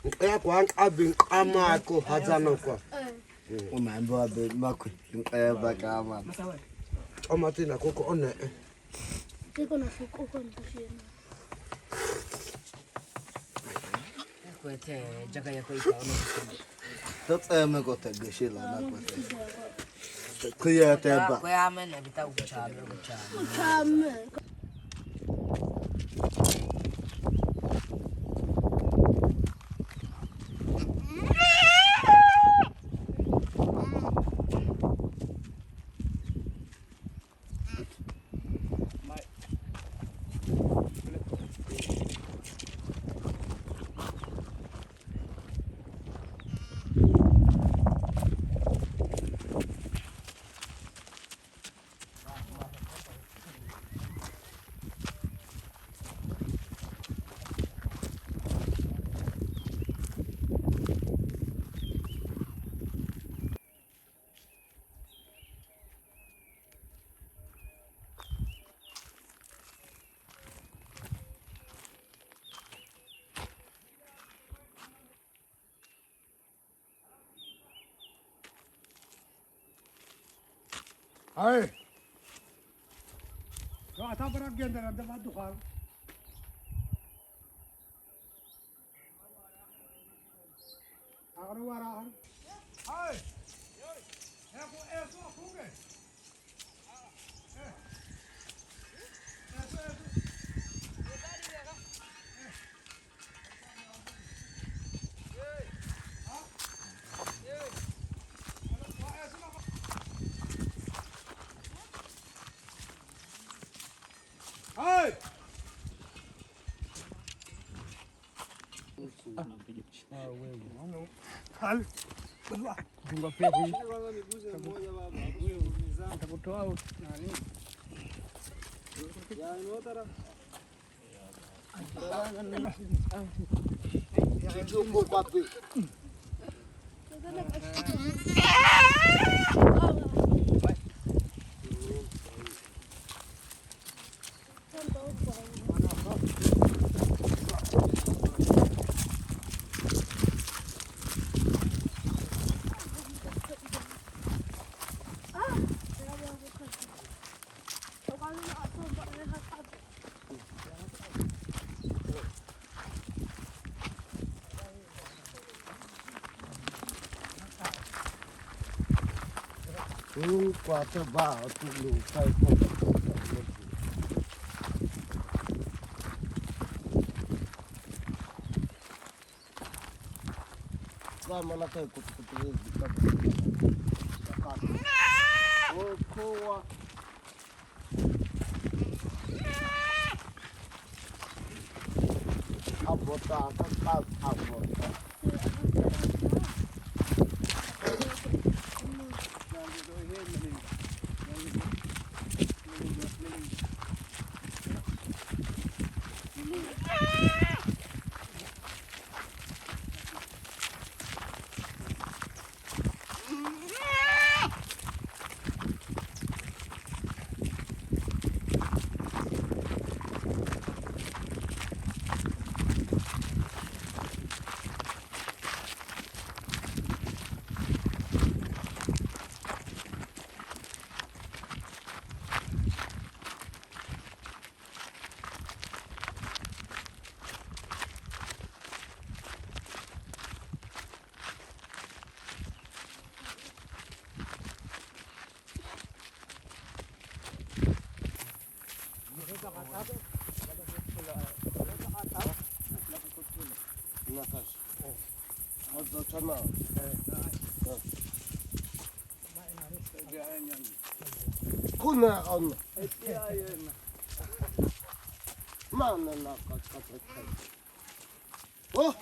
Ya kwanza abin amako hadzana kwa. Unaambiwa be makwe baka ama. Amatina koko one. Kiko na fuko kwa nitashina. Kwete jaga yako ikaona. Tatseme gote geshila na kwete. Kuya teba. Kwa amene bita uchame. Chame. Hey. Lo ata para gendera da vadu khar. Agar wara har. Hey. Eko funge. Hey! Hal. Funga pepi. Atakutoa nani? Ya inotara. Kichungu papi. Qua trabalho tudo faz kama na kai kutukutuwezi okoa abota abota kuna on mana na kata oh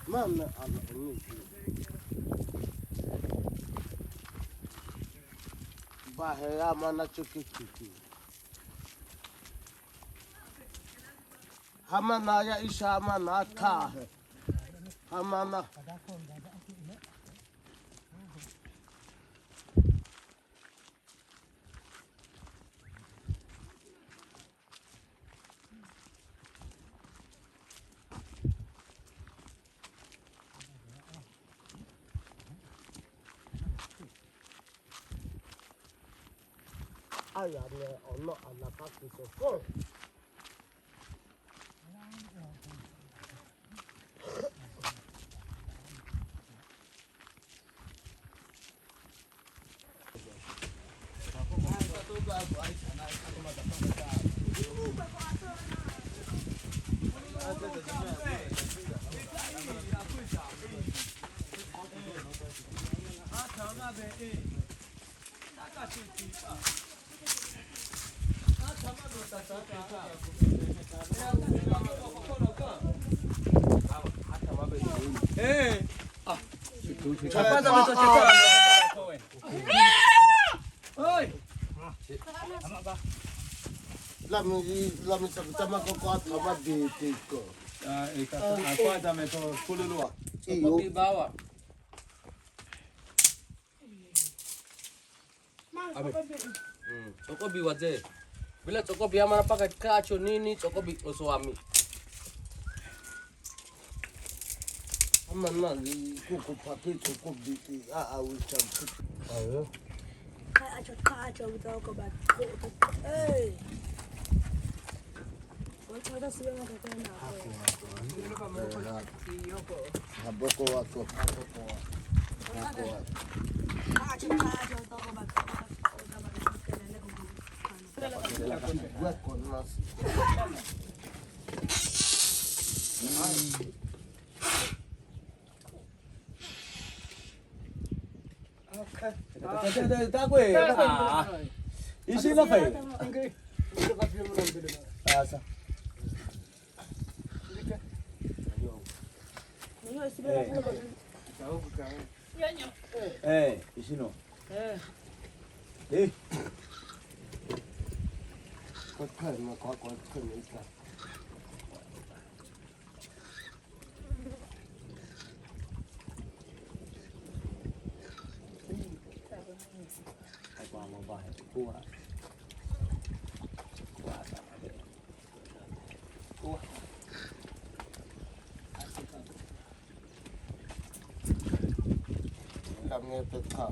mana ana ni bahaya mana chukiki hamana ya isha mana ta hamana aya ne ono anapaki soko. Lami sama ko atama dito ko. Kwanza ametoa kululua. Iyo. Bawa. Chokobi wazee. Bila chokobi ama napaka kacho nini chokobi oswami. Ama nani kuko papi chokobi wicha. Ayo. Kacho utako ba. Eh. Watu sio wakatenda. Haboko wako. Kacho utako ba. Wako nasi. Takwe. Ishi na fai. Sasa. Ishi no. Kwa kama kwa kama Kami peka.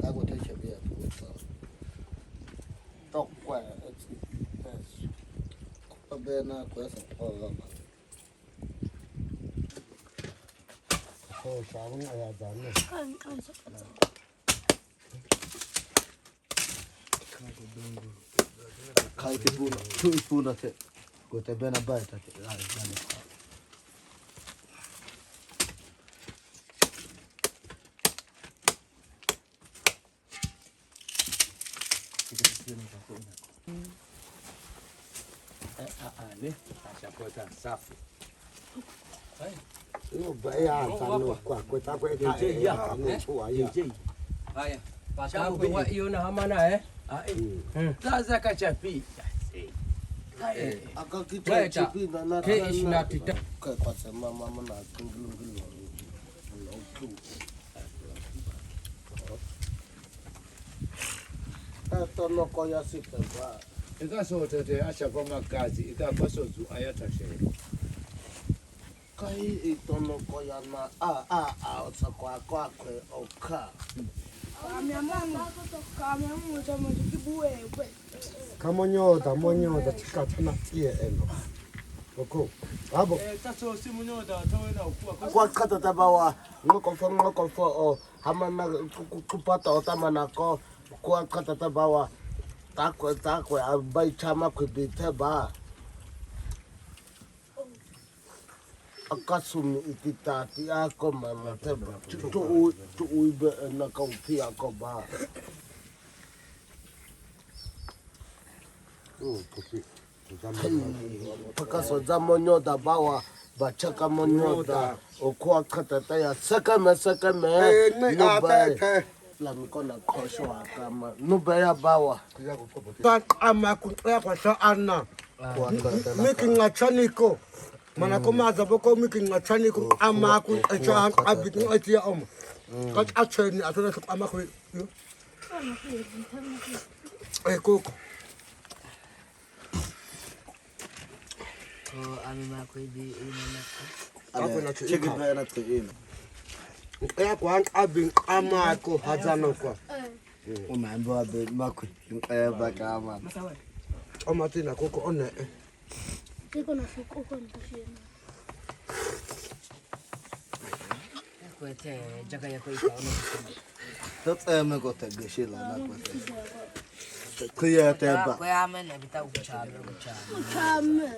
Aku tak cakap apa. Tok kuat, apa nak kuat sekolah. Oh, sekarang ayah jalan. Kau itu pun ada. Kau tak benar baik tak. Ashapota safi. No baya sana kwa kwa ya Haya. Pashangu kwa hiyo na hamana Sasa kachapi. akakitu chipi na ke ishinatita. kwa sema mama na kingilungilo. Tono kwa ya sipa. Ikasote te ashapoma kazi ikapasozu ayatashe. Kai itono kwa ya na utakwa kwe oka. Kamonyoda chikatana tie eno. Oko. Abo. Taso simu nyoda tawena ukua. Kwa kata tabawa ngoko fo hamana kupata otamana ko kwa kata tabawa takwe abai chama kubite ba akasumi ititati ako mama teba tu uibe na kaupi ako ba Kopi. pakaso zamonyoda bawa bachaka monyoda okwa katata ya sakame nubai la mikona kosho akama nubai ya bawa Ama kuya kwa sa ana. Miki ngachaniko. Mana koma zaboko miki ngachaniko ama ku echa abit etia om. Kat acheni atona ama ku. Koko. Ko ami makoy di ina na. Ako na chiki ba na tiin kwa abin amako hadzana kwa Umambo abe makwe bakama. amatina koko one Tiko na fuko kwa nitashia. Kwete jaga yako ikaona. Totseme kotageshila nakwete. Kuyateba. Kwa amene bita ukuchame. Chame.